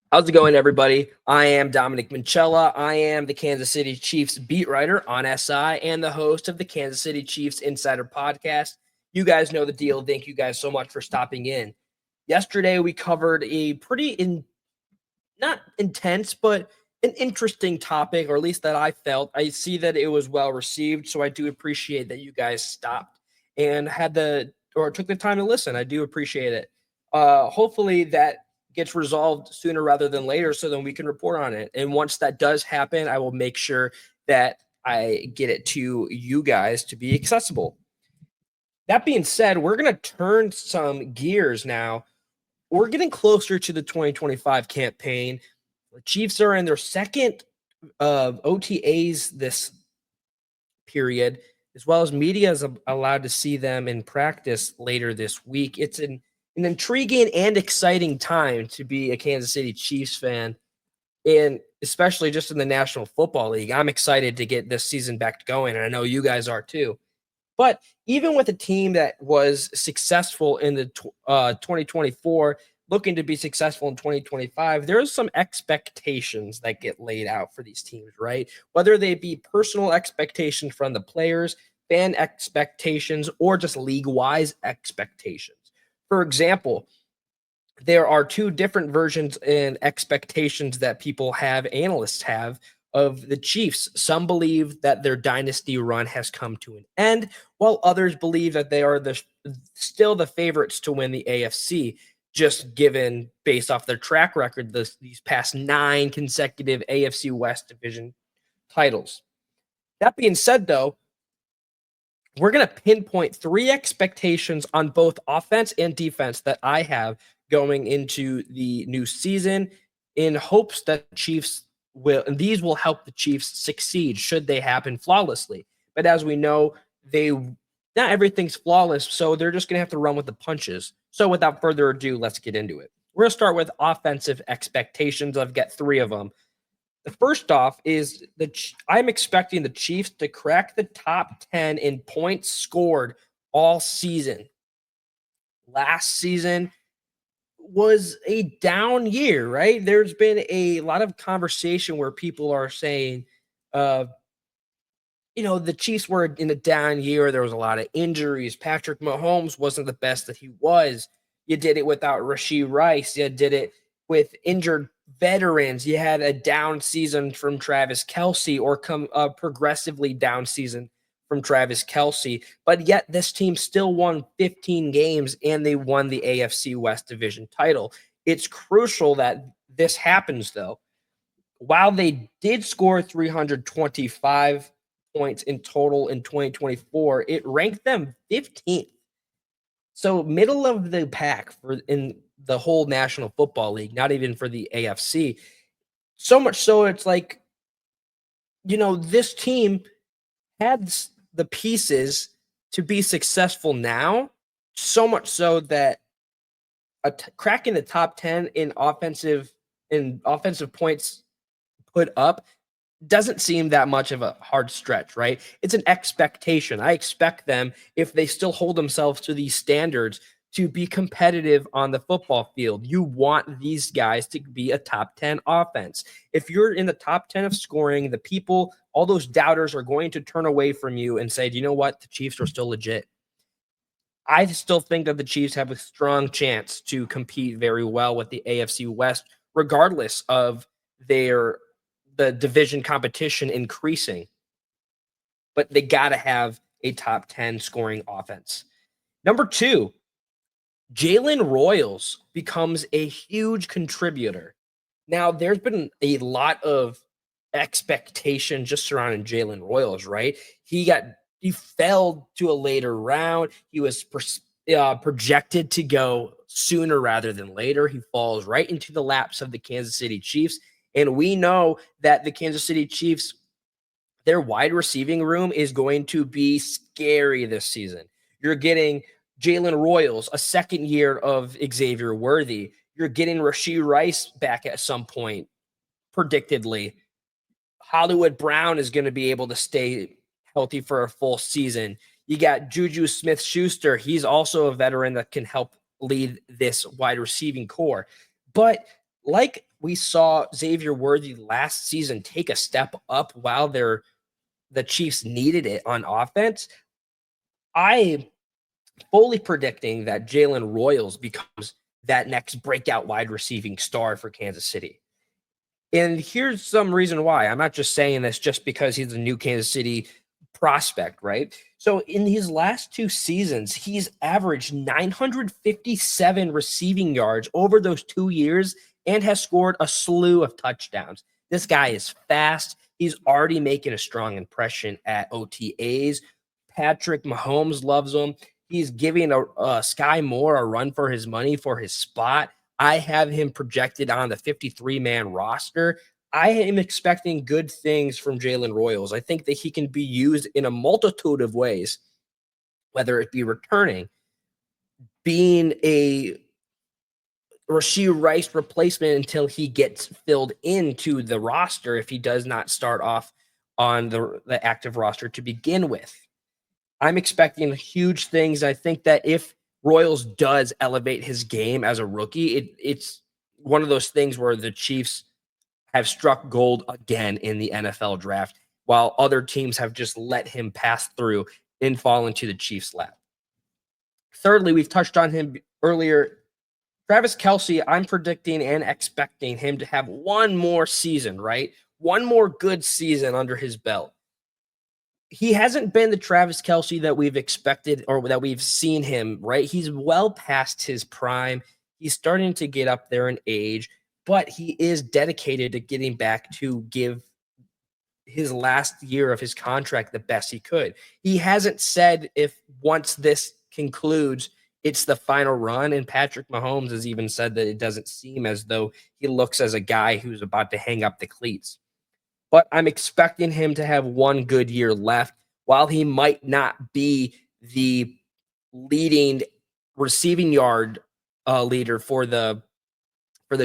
How's it going, everybody? I am Dominic Minchella. I am the Kansas City Chiefs beat writer on SI and the host of the Kansas City Chiefs Insider Podcast. You guys know the deal. Thank you guys so much for stopping in. Yesterday, we covered a not intense, but an interesting topic, or at least that I felt. I see that it was well received, so I do appreciate that you guys stopped and took the time to listen. I do appreciate it. Hopefully that gets resolved sooner rather than later, so then we can report on it. And once that does happen, I will make sure that I get it to you guys to be accessible. That being said, we're going to turn some gears now. We're getting closer to the 2025 campaign. The Chiefs are in their second OTAs this period, as well as media is allowed to see them in practice later this week. It's an intriguing and exciting time to be a Kansas City Chiefs fan, and especially just in the National Football League. I'm excited to get this season back going, and I know you guys are too. But even with a team that was successful in the 2024, looking to be successful in 2025, there's some expectations that get laid out for these teams, right? Whether they be personal expectations from the players, fan expectations, or just league-wise expectations. For example, there are two different versions and expectations that people have, analysts have, of the Chiefs. Some believe that their dynasty run has come to an end, while others believe that they are still the favorites to win the AFC, just given based off their track record these past 9 consecutive AFC West division titles. That being said, though, we're going to pinpoint 3 expectations on both offense and defense that I have going into the new season in hopes that the Chiefs and these will help the Chiefs succeed should they happen flawlessly. But as we know, not everything's flawless, so they're just going to have to run with the punches. So without further ado, let's get into it. We're going to start with offensive expectations. I've got 3 of them. The first off is I'm expecting the Chiefs to crack the top 10 in points scored all season. Last season was a down year, right? There's been a lot of conversation where people are saying, the Chiefs were in a down year. There was a lot of injuries. Patrick Mahomes wasn't the best that he was. You did it without Rashee Rice. You did it with injured veterans. You had a down season from Travis Kelce, or progressively down season from Travis Kelce. But yet this team still won 15 games and they won the AFC West Division title. It's crucial that this happens, though. While they did score 325 points in total in 2024, it ranked them 15th. So middle of the pack in the whole National Football League, not even for the AFC. So much so it's like, this team had the pieces to be successful now, so much so that cracking the top 10 in offensive points put up doesn't seem that much of a hard stretch, right? It's an expectation. I expect them, if they still hold themselves to these standards, to be competitive on the football field. You want these guys to be a top 10 offense. If you're in the top 10 of scoring, all those doubters are going to turn away from you and say, you know what? The Chiefs are still legit. I still think that the Chiefs have a strong chance to compete very well with the AFC West, regardless of the division competition increasing. But they got to have a top 10 scoring offense. Number 2, Jalen Royals becomes a huge contributor. Now, there's been a lot of expectation just surrounding Jalen Royals, right? He fell to a later round. He was projected to go sooner rather than later. He falls right into the laps of the Kansas City Chiefs. And we know that the Kansas City Chiefs, their wide receiving room is going to be scary this season. You're getting Jalen Royals, a second year of Xavier Worthy. You're getting Rashee Rice back at some point, predictedly. Hollywood Brown is going to be able to stay healthy for a full season. You got Juju Smith-Schuster. He's also a veteran that can help lead this wide receiving core. But like we saw Xavier Worthy last season take a step up while the Chiefs needed it on offense, I fully predicting that Jalen Royals becomes that next breakout wide receiving star for Kansas City. And here's some reason why. I'm not just saying this just because he's a new Kansas City prospect, right? So in his last 2 seasons, he's averaged 957 receiving yards over those 2 years and has scored a slew of touchdowns. This guy is fast. He's already making a strong impression at OTAs. Patrick Mahomes loves him. He's giving Sky Moore a run for his money for his spot. I have him projected on the 53-man roster. I am expecting good things from Jalen Royals. I think that he can be used in a multitude of ways, whether it be returning, being a Rashee Rice replacement until he gets filled into the roster if he does not start off on the active roster to begin with. I'm expecting huge things. I think that if Royals does elevate his game as a rookie, it's one of those things where the Chiefs have struck gold again in the NFL draft, while other teams have just let him pass through and fall into the Chiefs' lap. Thirdly, we've touched on him earlier. Travis Kelce, I'm predicting and expecting him to have one more season, right? One more good season under his belt. He hasn't been the Travis Kelce that we've expected or that we've seen him, right? He's well past his prime. He's starting to get up there in age, but he is dedicated to getting back to give his last year of his contract the best he could. He hasn't said if once this concludes, it's the final run. And Patrick Mahomes has even said that it doesn't seem as though he looks as a guy who's about to hang up the cleats. But I'm expecting him to have one good year left. While he might not be the leading receiving yard leader for the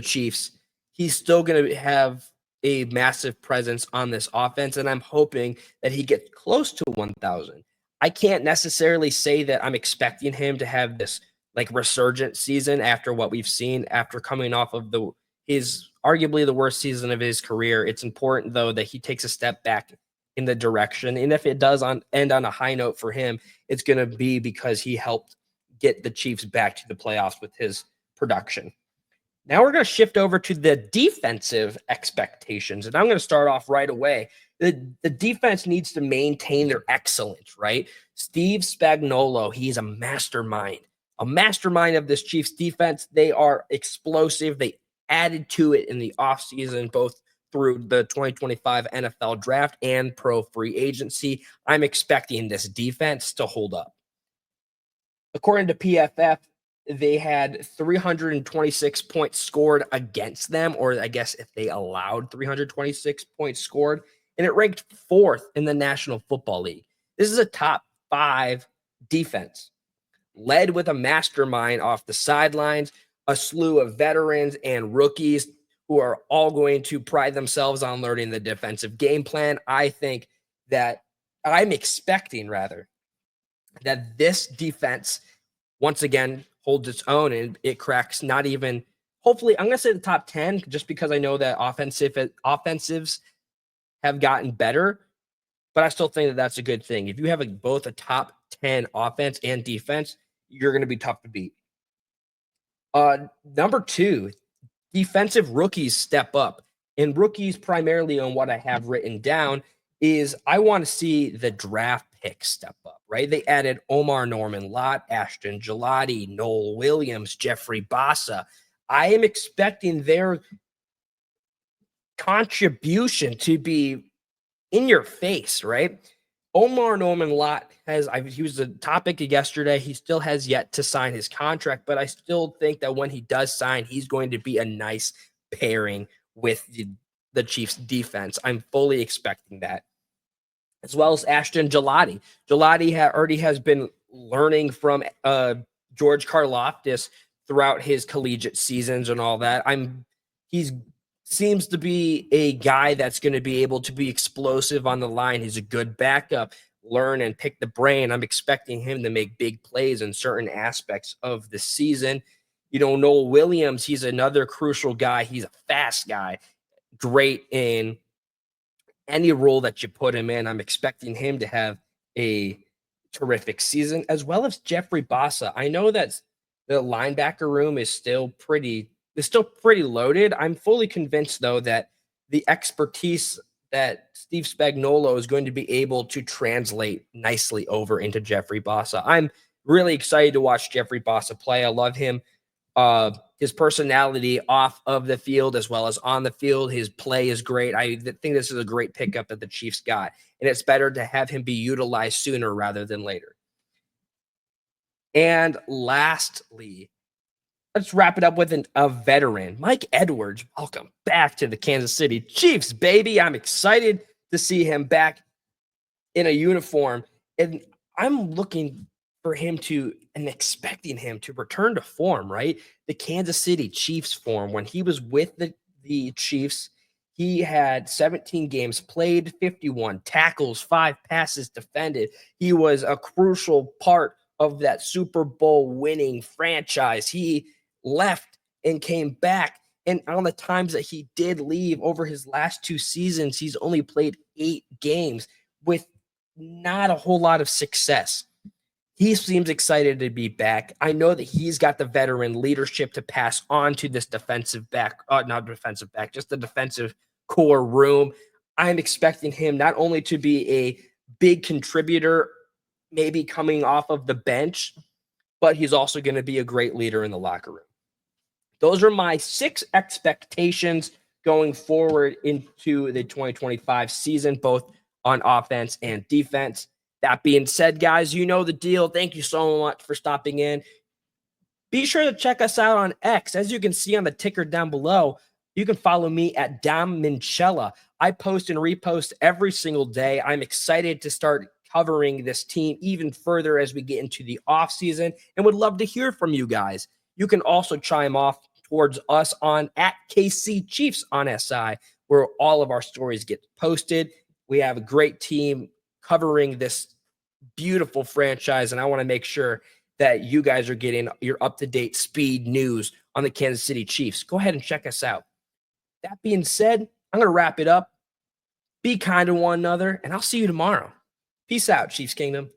Chiefs, he's still going to have a massive presence on this offense, and I'm hoping that he gets close to 1,000. I can't necessarily say that I'm expecting him to have this like resurgent season after what we've seen after coming off of his arguably the worst season of his career. It's important though that he takes a step back in the direction, and if it does end on a high note for him, it's going to be because he helped get the Chiefs back to the playoffs with his production. Now we're going to shift over to the defensive expectations, and I'm going to start off right away. The defense needs to maintain their excellence, right? Steve Spagnuolo, he's a mastermind of this Chiefs defense. They are explosive. They added to it in the offseason, both through the 2025 NFL draft and pro free agency. I'm expecting this defense to hold up. According to PFF, they had 326 points scored against them, or I guess if they allowed 326 points scored, and it ranked 4th in the National Football League. This is a top 5 defense, led with a mastermind off the sidelines, a slew of veterans and rookies who are all going to pride themselves on learning the defensive game plan. I think that I'm expecting, rather, that this defense once again holds its own and it cracks not even, hopefully, I'm going to say the top 10 just because I know that offensives have gotten better, but I still think that that's a good thing. If you have both a top 10 offense and defense, you're going to be tough to beat. Number 2, defensive rookies step up. And rookies, primarily on what I have written down, is I want to see the draft picks step up, right? They added Omar Norman-Lott, Ashton Gillotte, Noel Williams, Jeffrey Bassa. I am expecting their contribution to be in your face, right? Omar Norman-Lott he was the topic yesterday. He still has yet to sign his contract, but I still think that when he does sign, he's going to be a nice pairing with the Chiefs defense. I'm fully expecting that. As well as Ashton Gillotte. Gillotte already has been learning from George Karlaftis throughout his collegiate seasons and all that. He's seems to be a guy that's going to be able to be explosive on the line. He's a good backup, learn and pick the brain. I'm expecting him to make big plays in certain aspects of the season. Noel Williams, he's another crucial guy. He's a fast guy, great in any role that you put him in. I'm expecting him to have a terrific season, as well as Jeffrey Bassa. I know that the linebacker room is still pretty loaded. I'm fully convinced though that the expertise that Steve Spagnuolo is going to be able to translate nicely over into Jeffrey Bassa. I'm really excited to watch Jeffrey Bassa play. I love him. His personality off of the field as well as on the field, his play is great. I think this is a great pickup that the Chiefs got, and it's better to have him be utilized sooner rather than later. And lastly, let's wrap it up with a veteran, Mike Edwards. Welcome back to the Kansas City Chiefs, baby. I'm excited to see him back in a uniform, and I'm looking for him to and expecting him to return to form, right? The Kansas City Chiefs form. When he was with the Chiefs, he had 17 games played, 51 tackles, 5 passes defended. He was a crucial part of that Super Bowl winning franchise. He left and came back. And on the times that he did leave over his last 2 seasons, he's only played 8 games with not a whole lot of success. He seems excited to be back. I know that he's got the veteran leadership to pass on to this defensive back, not defensive back, just the defensive core room. I'm expecting him not only to be a big contributor, maybe coming off of the bench, but he's also going to be a great leader in the locker room. Those are my 6 expectations going forward into the 2025 season, both on offense and defense. That being said, guys, you know the deal. Thank you so much for stopping in. Be sure to check us out on X. As you can see on the ticker down below, you can follow me at Dom Minchella. I post and repost every single day. I'm excited to start covering this team even further as we get into the offseason and would love to hear from you guys. You can also chime off towards us on at KC Chiefs on SI, where all of our stories get posted. We have a great team covering this beautiful franchise, and I want to make sure that you guys are getting your up-to-date speed news on the Kansas City Chiefs. Go ahead and check us out. That being said, I'm going to wrap it up. Be kind to one another, and I'll see you tomorrow. Peace out, Chiefs Kingdom.